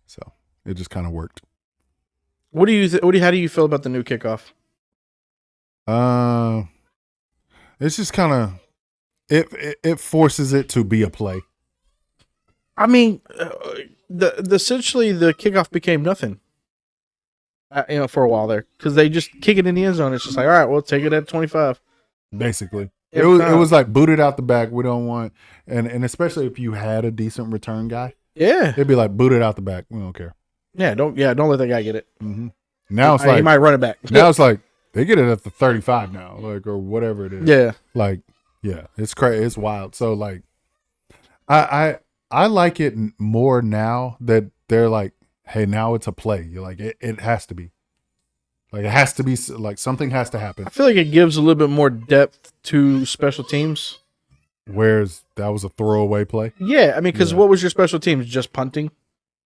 so it just kind of worked. What do you? How do you feel about the new kickoff? It's just kind of it forces it to be a play. I mean, essentially the kickoff became nothing. For a while there, because they just kick it in the end zone. It's just like, all right, we'll take it at 25. Basically, it was like booted out the back. We don't want, and especially if you had a decent return guy, Yeah, it'd be like booted out the back. We don't care. don't let that guy get it. Mm-hmm. Now it's He like might run it back. now it's like they get it at the 35 now, like or whatever it is. Yeah, like yeah, it's crazy. It's wild. So like, I like it more now that they're like, hey, now it's a play. You're like, it has to be. Like, it has to be, like, something has to happen. I feel like it gives a little bit more depth to special teams. Whereas that was a throwaway play. Yeah, I mean, because what was your special teams? Just punting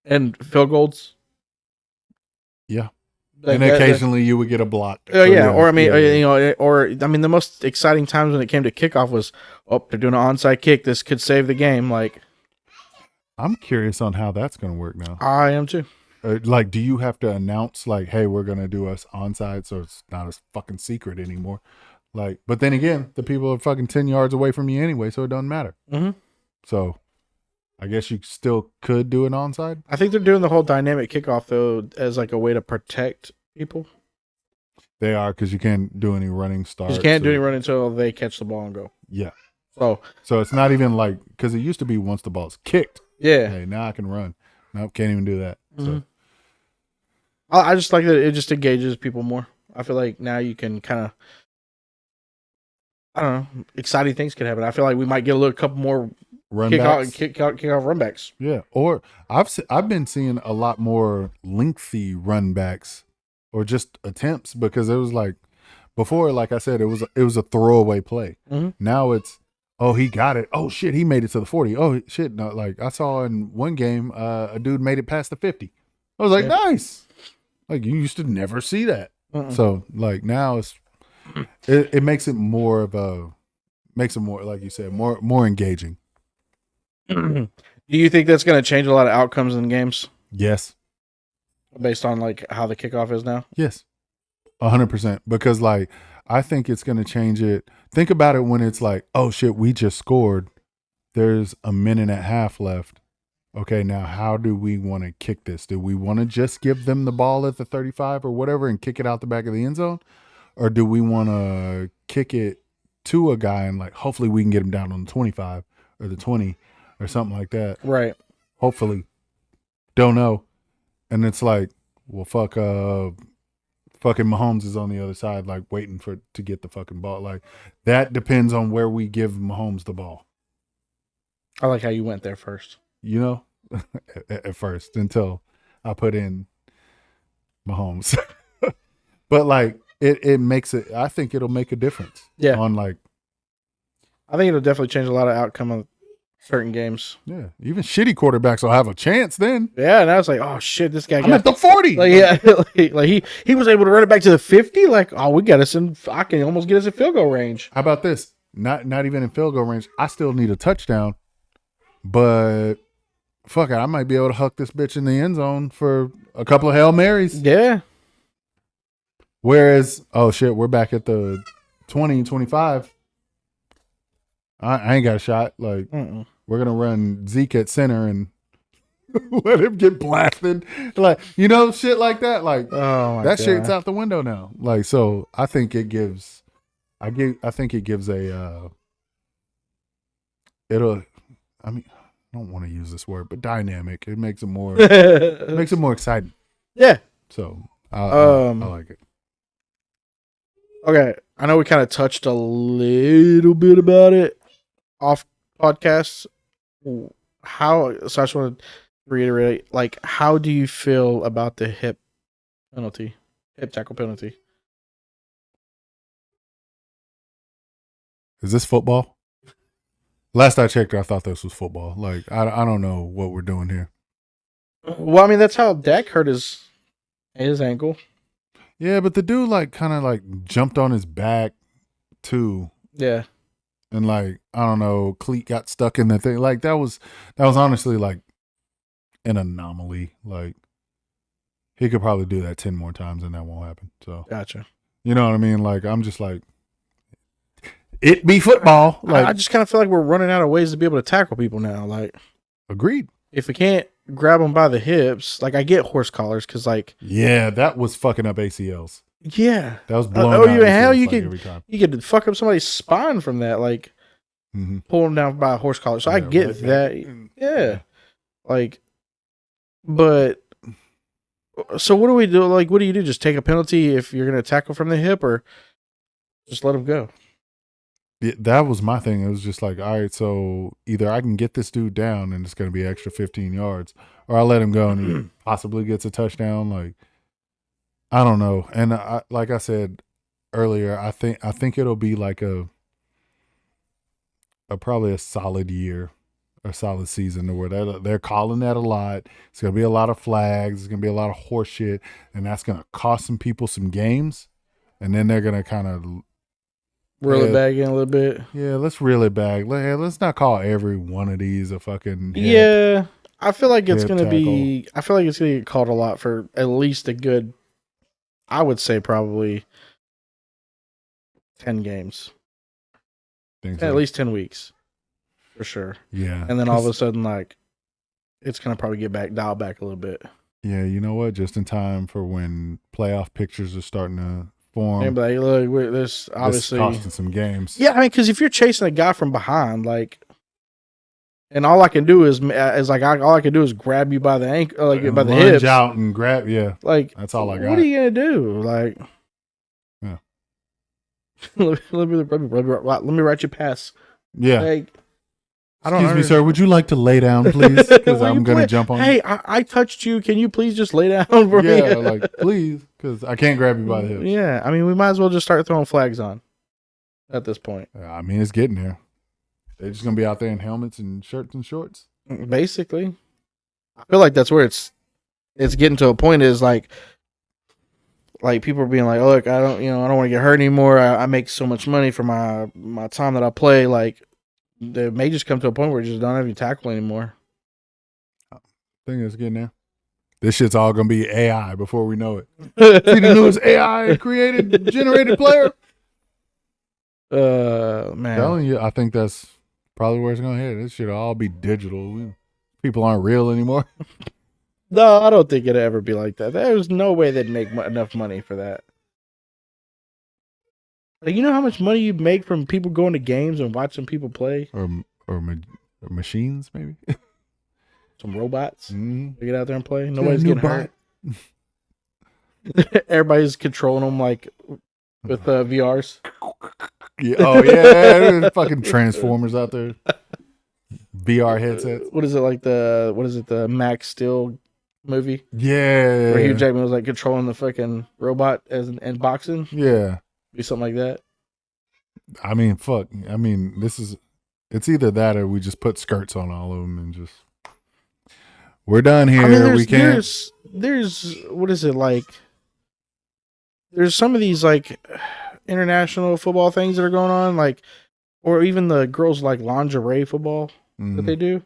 and field goals? Yeah. Like and occasionally you would get a block. Oh, yeah. Or, I mean, the most exciting times when it came to kickoff was, they're doing an onside kick. This could save the game. Like, I'm curious on how that's going to work now. I am too. Like, do you have to announce, like, hey, we're going to do us onside so it's not a fucking secret anymore? Like, but then again, the people are fucking 10 yards away from you anyway, so it doesn't matter. Mm-hmm. So I guess you still could do an onside. I think they're doing the whole dynamic kickoff, though, as like a way to protect people. They are, because you can't do any running starts. You can't do any running until they catch the ball and go. Yeah. So it's not even like, because it used to be once the ball's kicked. Yeah. Hey, now I can run. Nope, can't even do that. Mm-hmm. So I just like that it just engages people more. I feel like now you can kind of, I don't know, exciting things could happen. I feel like we might get a couple more kickoff run backs. Yeah, or I've been seeing a lot more lengthy run backs or just attempts, because it was like before, like I said, it was a throwaway play. Mm-hmm. Now it's, oh, he got it. Oh shit, he made it to the 40. Oh shit, no, like I saw in one game, a dude made it past the 50. I was like, nice. Like, you used to never see that. So like now it makes it more of more, like you said, more engaging. Do you think that's going to change a lot of outcomes in games? Yes. Based on like how the kickoff is now? Yes. 100%. Because like, I think it's going to change it. Think about it when it's like, oh shit, we just scored. There's a minute and a half left. Okay, now how do we want to kick this? Do we want to just give them the ball at the 35 or whatever and kick it out the back of the end zone? Or do we want to kick it to a guy and like, hopefully we can get him down on the 25 or the 20 or something like that? Right. Hopefully. Don't know. And it's like, well, fucking Mahomes is on the other side, like waiting to get the fucking ball. Like, that depends on where we give Mahomes the ball. I like how you went there first. You know, at first, until I put in Mahomes. But like, it makes it, I think it'll make a difference. Yeah. On like, I think it'll definitely change a lot of outcome of certain games. Yeah. Even shitty quarterbacks will have a chance then. Yeah. And I was like, oh shit, this guy I'm at the 40. Like, yeah. like he was able to run it back to the 50. Like, oh, we got us I can almost get us in field goal range. How about this? Not even in field goal range. I still need a touchdown, but fuck it, I might be able to huck this bitch in the end zone for a couple of Hail Marys. Yeah. Whereas, oh shit, we're back at the 20, 25. I ain't got a shot. Like, we're going to run Zeke at center and Let him get blasted. Like, you know, shit like that. Like, Oh my that shit's god. out the window now. Like, so I think it gives, I think it gives it'll, I mean, I don't want to use this word, but dynamic. It makes it more, exciting. Yeah. So I Um. like it. Okay. I know we kind of touched a little bit about it off podcasts. How? So I just want to reiterate. Like, how do you feel about the hip penalty, hip tackle penalty? Is this football? Last I checked, I thought this was football. Like, I don't know what we're doing here. Well, I mean, that's how Dak hurt his ankle. Yeah, but the dude like kind of like jumped on his back too, Yeah. and like I don't know, cleat got stuck in the thing. Like that was honestly like an anomaly. Like he could probably do that 10 more times and that won't happen. So Gotcha. you know what I mean? Like I'm just like it be football. Like I just kind of feel like we're running out of ways to be able to tackle people now. Like, agreed. if we can't grab them by the hips, like I get horse collars because, like, Yeah, that was fucking up ACLs. yeah, That was blowing oh, out you hell, ACLs, you like, could every time. you could fuck up somebody's spine from that, like pulling down by a horse collar. So I get right that, back. yeah, like, but so what do we do? Like, what do you do? Just take a penalty if you're gonna tackle from the hip, or just let him go? Yeah, that was my thing. It was just like, all right, so either I can get this dude down and it's going to be extra 15 yards, or I let him go and he possibly gets a touchdown. Like, I don't know. And like I said earlier, I think it'll be like a probably a solid year, a solid season to where they're calling that a lot. It's going to be a lot of flags. It's going to be a lot of horse shit, and that's going to cost some people some games, and then they're going to kind of Reel it back in a little bit. yeah, let's reel it back. Let's not call every one of these a fucking Yeah, I feel like it's hip gonna tackle. be. I feel like it's gonna get called a lot for at least a good. I would say probably 10 games, Think at so. least 10 weeks, for sure. Yeah, And then all of a sudden, like, it's gonna probably get dialed back a little bit. yeah, you know what? Just in time for when playoff pictures are starting to form. And be like, look, this obviously This is costing some games. Yeah, I mean, because if you're chasing a guy from behind, like, and all I can do is like all I can do is grab you by the ankle, like And by the lunge hips, out and grab. Yeah, like that's all I got. What are you gonna do? Like, yeah. let me write you pass. Yeah. Like, I don't Excuse me, sir. Would you like to lay down, please? Because I'm gonna jump on. Hey, I touched you. Can you please just lay down for me? Yeah, like please, because I can't grab you by the hips. Yeah, I mean, we might as well just start throwing flags on at this point. I mean, it's getting there. They're just gonna be out there in helmets and shirts and shorts. Basically, I feel like that's where it's getting to a point. Is like people are being like, oh, look, I don't want to get hurt anymore. I make so much money for my time that I play. Like, they may just come to a point where you just don't have any tackle anymore. I think it's getting there. This shit's all gonna be AI before we know it. See the newest AI created generated player. Man, I'm telling you, I think that's probably where it's gonna head. This shit'll all be digital. People aren't real anymore. No, I don't think it'd ever be like that. There's no way they'd make enough money for that. Like, you know how much money you make from people going to games and watching people play, or machines maybe. Some robots. Mm-hmm. Get out there and play. Nobody's getting hurt. bot. Everybody's controlling them like with VRs. Yeah. Oh yeah, fucking Transformers out there. VR headsets. What is it like the Max Steel movie? Yeah. Where Hugh Jackman was like controlling the fucking robot in boxing. Yeah. Be something like that. I mean, fuck. I mean, it's either that or we just put skirts on all of them and just we're done here. I mean, we can't. There's what is it like? There's some of these like international football things that are going on, like, or even the girls like lingerie football that they do.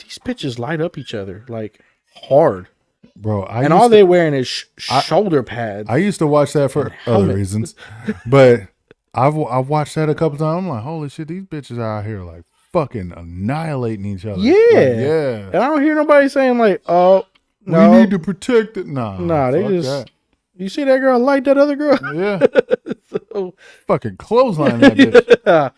These bitches light up each other like hard, bro. And all they wearing is shoulder pads. I used to watch that for other reasons, but I've watched that a couple times. I'm like, holy shit, these bitches are out here like fucking annihilating each other. Yeah. Yeah. And I don't hear nobody saying like, "Oh, no, we need to protect it." Nah, they just. That. You see that girl light that other girl? Yeah. So, fucking clothesline that bitch. Yeah.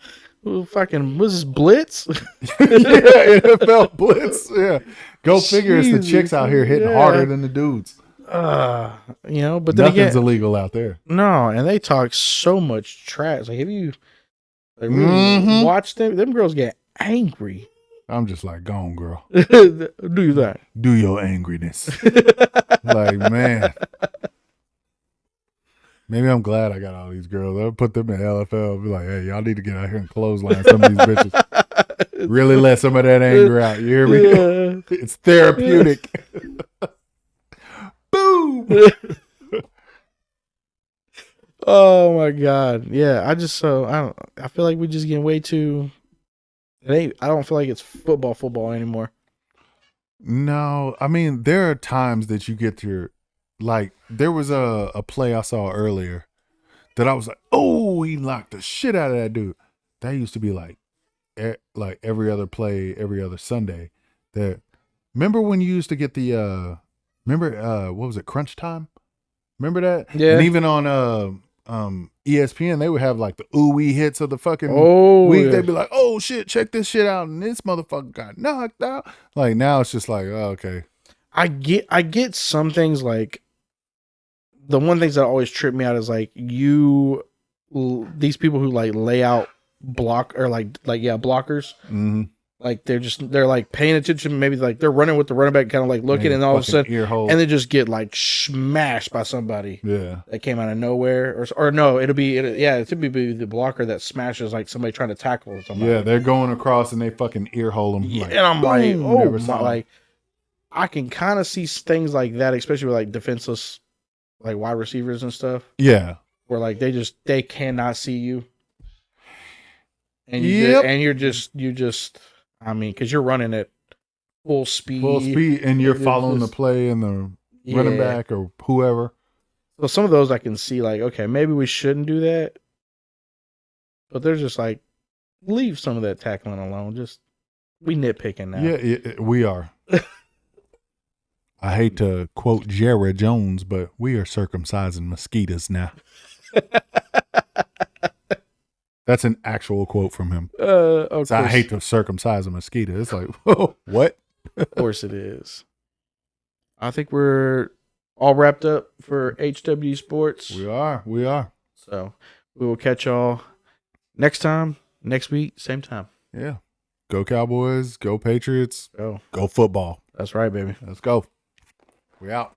Fucking was this Blitz? Yeah, NFL Blitz. Yeah. Go figure. It's the chicks out here hitting harder than the dudes. But then nothing's again, illegal out there. No, and they talk so much trash. Like, have you really watched them? Them girls get angry. I'm just like, go on, girl. Do that. Do your angriness. Like, man. Maybe I'm glad I got all these girls. I'll put them in LFL. Be like, hey, y'all need to get out here and clothesline some of these bitches. Really let some of that anger out. You hear me? Yeah. It's therapeutic. Boom. Oh my God. Yeah. I feel like we're just getting way too. I don't feel like it's football anymore. No, I mean, there are times that you get your, like, there was a play I saw earlier that I was like, oh, he knocked the shit out of that dude. That used to be like every other play, every other Sunday. That, remember when you used to get the, what was it, Crunch Time? Remember that? Yeah. And even on ESPN, they would have like the ooh-wee hits of the fucking week. Yeah. They'd be like, oh shit, check this shit out, and this motherfucker got knocked out. Like, now it's just like, oh, okay. I get some things. Like, the one things that always trip me out is like these people who like lay out blockers. Mm-hmm. Like, they're like paying attention. Maybe like they're running with the running back, kind of like looking, and all of a sudden, and they just get like smashed by somebody. Yeah, that came out of nowhere, or no, it should be the blocker that smashes like somebody trying to tackle somebody. Yeah, they're going across and they fucking ear hole them. Yeah, like, and I'm boom, like, oh my, like, I can kind of see things like that, especially with like defenseless, like wide receivers and stuff. Yeah, where like they cannot see you, and you're just. I mean, because you're running at full speed, and you're following the play and the running back or whoever. So some of those I can see, like, okay, maybe we shouldn't do that, but they're just like, leave some of that tackling alone. Just we nitpicking now. Yeah, we are. I hate to quote Jared Jones, but we are circumcising mosquitoes now. That's an actual quote from him. So I hate to circumcise a mosquito. It's like, whoa, what? Of course it is. I think we're all wrapped up for HWD Sports. We are. So we will catch y'all next week, same time. Yeah. Go Cowboys. Go Patriots. Go football. That's right, baby. Let's go. We out.